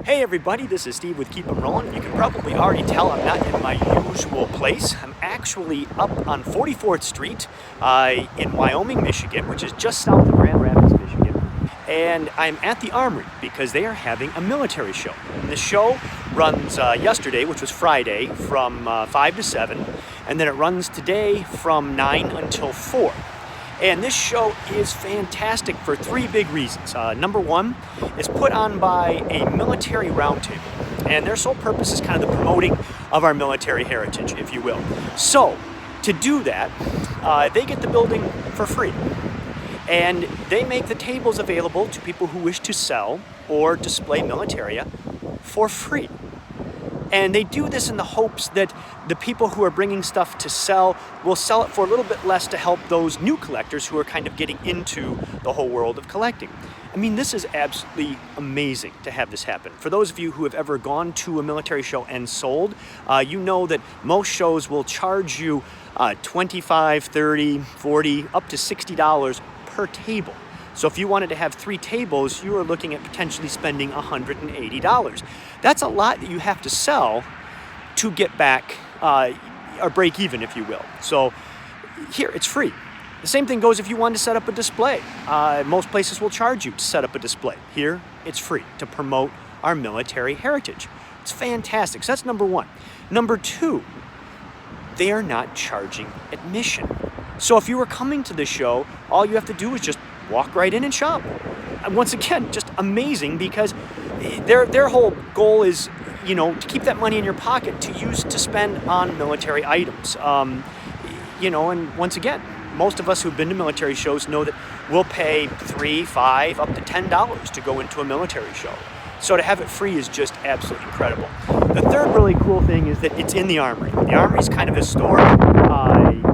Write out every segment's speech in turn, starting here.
Hey everybody, this is Steve with Keep 'em Rollin'. You can probably already tell I'm not in my usual place. I'm actually up on 44th Street in Wyoming, Michigan, which is just south of Grand Rapids, Michigan. And I'm at the Armory because they are having a military show. And the show runs yesterday, which was Friday, from 5 to 7. And then it runs today from 9 until 4. And this show is fantastic for three big reasons. Number one, it's put on by a military roundtable, and their sole purpose is kind of the promoting of our military heritage, if you will. So, to do that, they get the building for free, and they make the tables available to people who wish to sell or display militaria for free. And they do this in the hopes that the people who are bringing stuff to sell will sell it for a little bit less to help those new collectors who are kind of getting into the whole world of collecting. I mean, this is absolutely amazing to have this happen. For those of you who have ever gone to a military show and sold, you know that most shows will charge you $25, $30, $40, up to $60 per table. So if you wanted to have 3 tables, you are looking at potentially spending $180. That's a lot that you have to sell to get back or break even, if you will. So here, it's free. The same thing goes if you wanted to set up a display. Most places will charge you to set up a display. Here, it's free to promote our military heritage. It's fantastic. So that's number one. Number two, they are not charging admission. So if you were coming to the show, all you have to do is just walk right in and shop. And once again, just amazing, because their whole goal is, you know, to keep that money in your pocket to use to spend on military items. You know, and once again, most of us who've been to military shows know that we'll pay $3, $5, up to $10 to go into a military show. So to have it free is just absolutely incredible. The third really cool thing is that it's in the Armory. The Armory is kind of historic.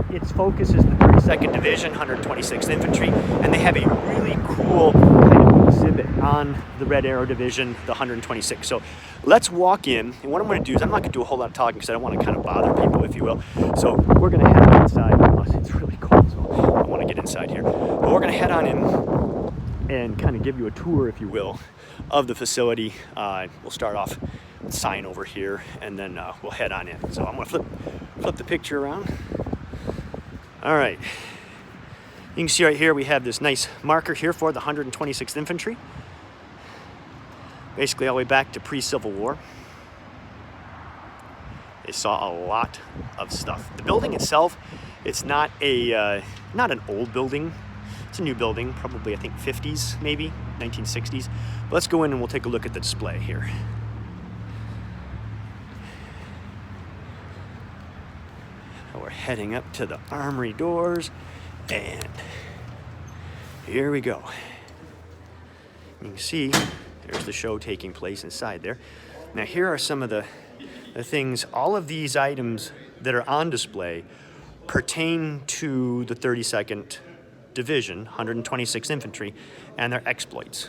Its focus is the 32nd Division, 126th Infantry, and they have a really cool kind of exhibit on the Red Arrow Division, the 126th. So let's walk in, and what I'm going to do is I'm not going to do a whole lot of talking because I don't want to kind of bother people, if you will. So we're going to head on inside. It's really cold, so I want to get inside here. But we're going to head on in and kind of give you a tour, if you will, of the facility. We'll start off with the sign over here, and then we'll head on in. So I'm going to flip the picture around. All right, you can see right here we have this nice marker here for the 126th Infantry, basically all the way back to pre-Civil War. They saw a lot of stuff. The building itself, it's not an old building. It's a new building, probably I think 50s, maybe 1960s. But let's go in and we'll take a look at the display here. We're heading up to the Armory doors, and here we go. You can see there's the show taking place inside there. Now here are some of the things. All of these items that are on display pertain to the 32nd Division, 126th Infantry, and their exploits.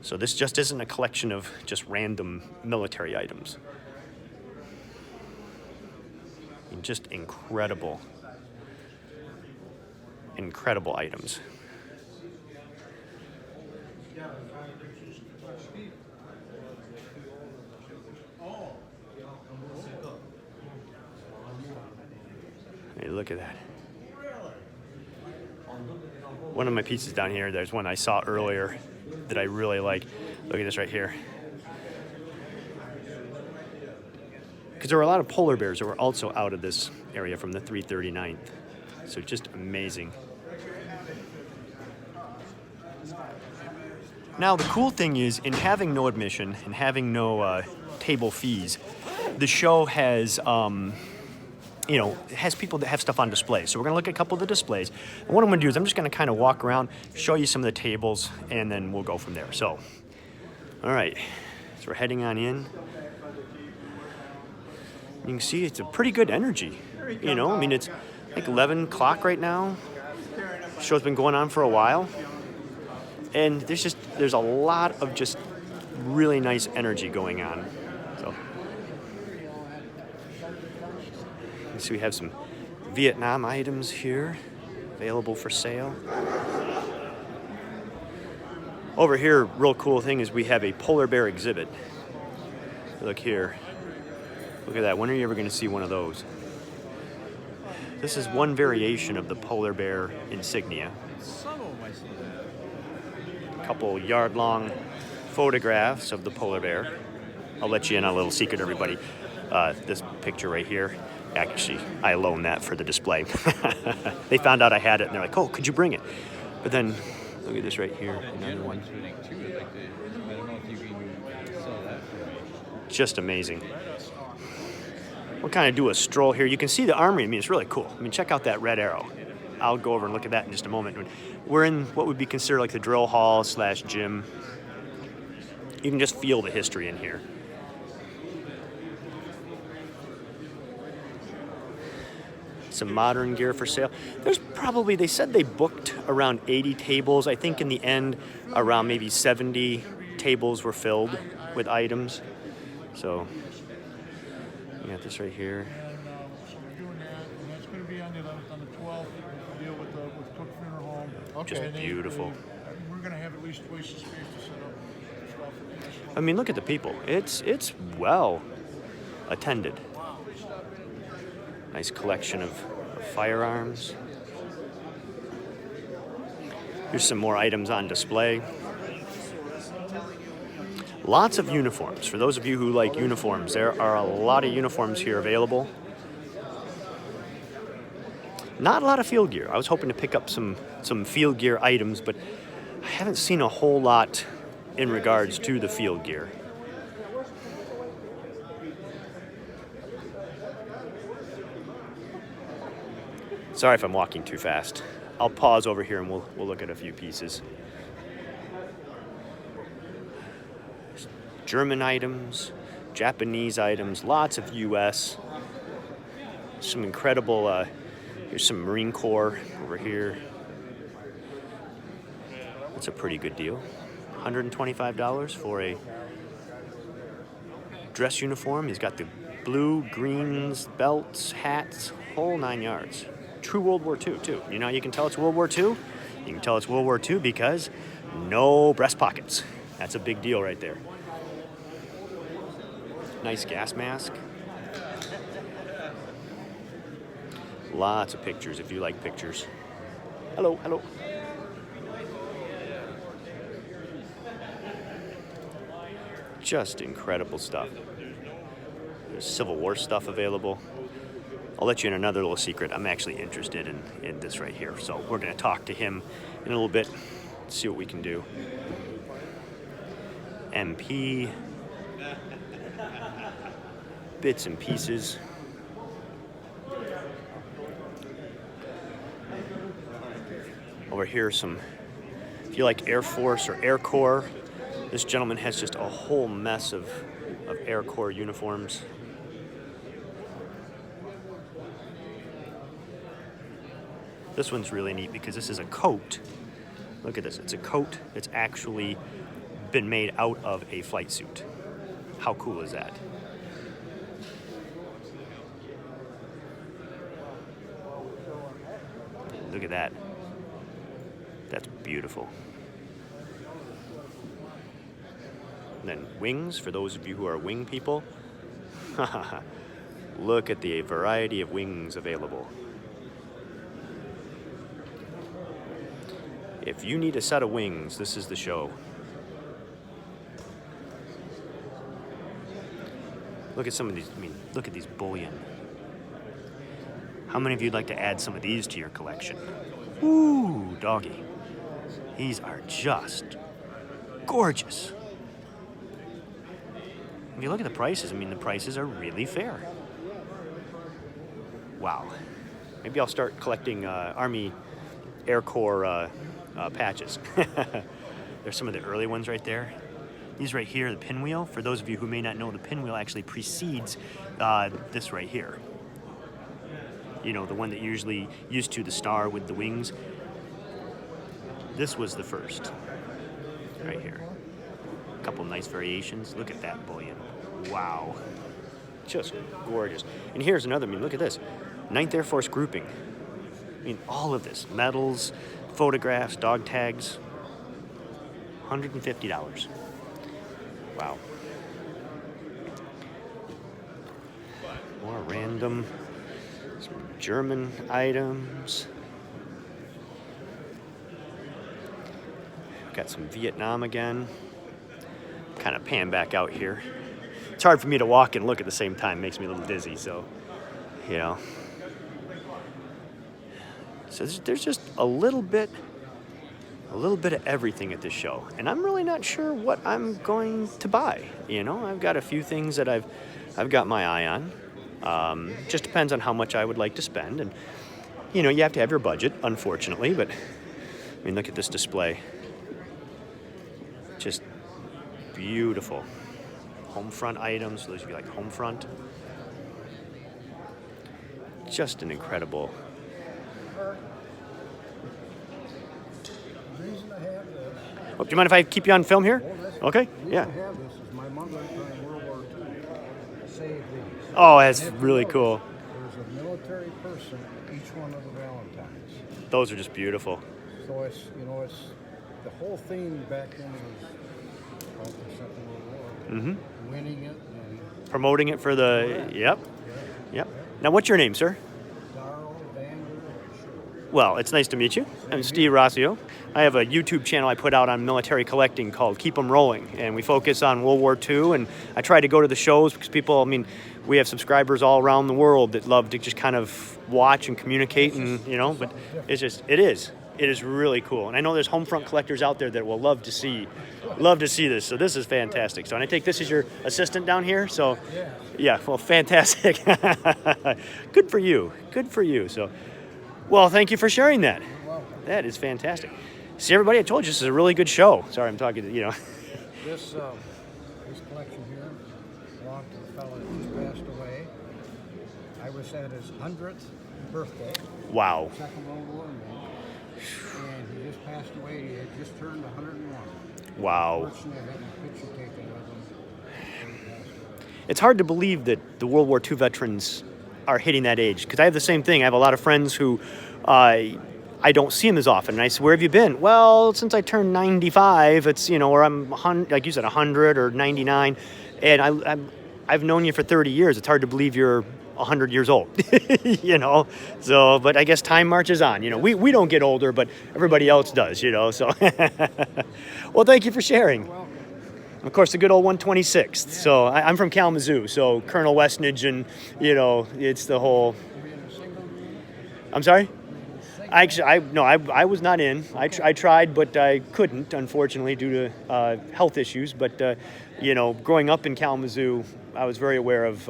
So this just isn't a collection of just random military items. Just incredible items. Hey, look at that. One of my pieces down here, there's one I saw earlier that I really like. Look at this right here. Because there were a lot of polar bears that were also out of this area from the 339th. So just amazing. Now the cool thing is, in having no admission and having no table fees, the show has, has people that have stuff on display. So we're going to look at a couple of the displays. And what I'm going to do is I'm just going to kind of walk around, show you some of the tables, and then we'll go from there. So, all right. So we're heading on in. You can see it's a pretty good energy, you know. I mean, it's like 11 o'clock right now. The show's been going on for a while. And there's a lot of just really nice energy going on. So, you can see we have some Vietnam items here available for sale. Over here, real cool thing is we have a polar bear exhibit. Look here. Look at that. When are you ever going to see one of those? This is one variation of the polar bear insignia. A couple yard-long photographs of the polar bear. I'll let you in on a little secret, everybody. This picture right here, actually, I loaned that for the display. They found out I had it, and they're like, oh, could you bring it? But then, look at this right here, another one. Just amazing. We'll kind of do a stroll here. You can see the armory. I mean, it's really cool. I mean, check out that red arrow. I'll go over and look at that in just a moment. We're in what would be considered like the drill hall / gym. You can just feel the history in here. Some modern gear for sale. There's probably, they said they booked around 80 tables. I think in the end, around maybe 70 tables were filled with items. So, you got this right here. Just beautiful. We're going to have at least twice the space to set up. I mean, look at the people. It's well attended. Nice collection of firearms. Here's some more items on display. Lots of uniforms. For those of you who like uniforms, there are a lot of uniforms here available. Not a lot of field gear. I was hoping to pick up some field gear items, but I haven't seen a whole lot in regards to the field gear. Sorry if I'm walking too fast. I'll pause over here and we'll look at a few pieces. German items, Japanese items, lots of US. Some incredible, here's some Marine Corps over here. That's a pretty good deal. $125 for a dress uniform. He's got the blue, greens, belts, hats, whole 9 yards. True World War II, too. You know how you can tell it's World War II? You can tell it's World War II because no breast pockets. That's a big deal right there. Nice gas mask. Lots of pictures if you like pictures. Hello, hello. Just incredible stuff. There's Civil War stuff available. I'll let you in another little secret. I'm actually interested in this right here. So we're going to talk to him in a little bit, see what we can do. MP. Bits and pieces. Over here, if you like Air Force or Air Corps, this gentleman has just a whole mess of Air Corps uniforms. This one's really neat because this is a coat. Look at this. It's a coat that's actually been made out of a flight suit. How cool is that? Look at that. That's beautiful. And then wings, for those of you who are wing people. Look at the variety of wings available. If you need a set of wings, this is the show. Look at some of these, look at these bullion. How many of you'd like to add some of these to your collection? Ooh, doggy. These are just gorgeous. If you look at the prices, the prices are really fair. Wow. Maybe I'll start collecting Army Air Corps patches. There's some of the early ones right there. These right here, the pinwheel. For those of you who may not know, the pinwheel actually precedes this right here. You know, the one that usually used to the star with the wings. This was the first, right here. A couple nice variations. Look at that bullion. Wow. Just gorgeous. And here's another, look at this. 9th Air Force grouping. All of this. Medals, photographs, dog tags. $150. Wow. More random, some German items. Got some Vietnam again. Kind of pan back out here. It's hard for me to walk and look at the same time. Makes me a little dizzy, so, you know. So there's just a little bit of everything at this show. And I'm really not sure what I'm going to buy. You know, I've got a few things that I've got my eye on. Just depends on how much I would like to spend. And, you know, you have to have your budget, unfortunately. But, I mean, look at this display. Just beautiful. Home front items, those of you like home front. Just an incredible. Oh, do you mind if I keep you on film here? Okay, yeah. My mother during World War II saved these. Oh, that's really cool. There's a military person each one of the Valentines. Those are just beautiful. So it's, you know, it's the whole theme back then was the Second World War. Winning it and Promoting it for the, yep. yeah. Now, what's your name, sir? Darrell Vander. Well, it's nice to meet you. I'm Steve Rossio. I have a YouTube channel I put out on military collecting called Keep 'em Rolling, and we focus on World War II, and I try to go to the shows because people, I mean, we have subscribers all around the world that love to just kind of watch and communicate, and, you know, but it's just, it is really cool. And I know there's home front collectors out there that will love to see this, so this is fantastic. So, and I take this as your assistant down here, so, yeah, well, fantastic. Good for you, so, well, thank you for sharing that. That is fantastic. See, everybody, I told you this is a really good show. Sorry, I'm talking to, you know. This collection here belonged to the fellow that just passed away. I was at his 100th birthday. Wow. Second World War man. And he just passed away. He had just turned 101. Wow. Unfortunately, I had a picture taken with him. It's hard to believe that the World War II veterans are hitting that age, because I have the same thing. I have a lot of friends who I don't see them as often. And I say, where have you been? Well, since I turned 95, it's, you know, or I'm, like you said, 100 or 99. And I've known you for 30 years. It's hard to believe you're 100 years old, you know? So, but I guess time marches on. You know, we don't get older, but everybody else does, you know? So, well, thank you for sharing. Of course, the good old 126th. So I'm from Kalamazoo, so Colonel Westnage, and, you know, it's the whole... I'm sorry? I was not in. I tried, but I couldn't, unfortunately, due to health issues. But, you know, growing up in Kalamazoo, I was very aware of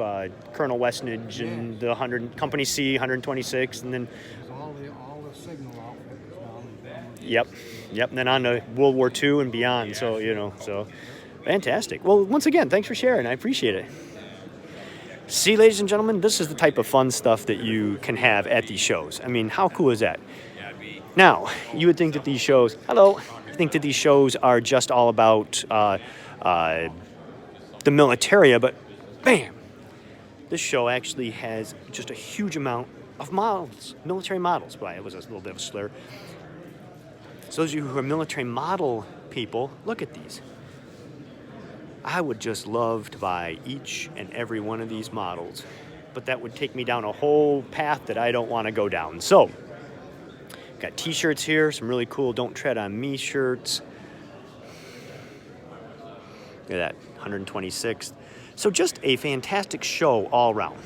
Colonel Westnage and the Company C, 126, and then... All the signal outfit was down. Yep, and then on to World War II and beyond, so, you know, so... Fantastic. Well, once again, thanks for sharing. I appreciate it. See, ladies and gentlemen, this is the type of fun stuff that you can have at these shows. I mean, how cool is that? Now, you would think that these shows, are just all about the militaria, but bam! This show actually has just a huge amount of models, military models. Well, it was a little bit of a slur. So those of you who are military model people, look at these. I would just love to buy each and every one of these models, but that would take me down a whole path that I don't want to go down. So, got t-shirts here, some really cool Don't Tread on Me shirts. Look at that, 126th. So just a fantastic show all around.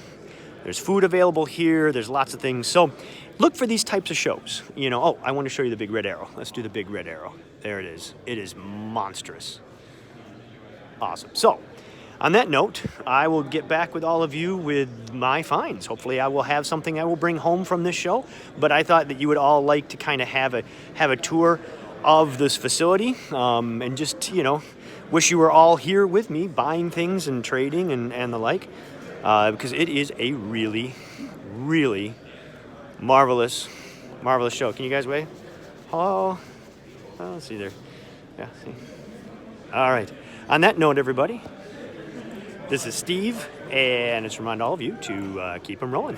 There's food available here, there's lots of things. So look for these types of shows. You know, oh, I want to show you the big red arrow. Let's do the big red arrow. There it is. It is monstrous. Awesome. So, on that note, I will get back with all of you with my finds. Hopefully I will have something I will bring home from this show, but I thought that you would all like to kind of have a tour of this facility, and just, you know, wish you were all here with me buying things and trading and the like, because it is a really, really marvelous show. Can you guys wave? Hello? Oh, let's see there. Yeah, see. All right. On that note, everybody, this is Steve, and it's to remind all of you to keep them rolling.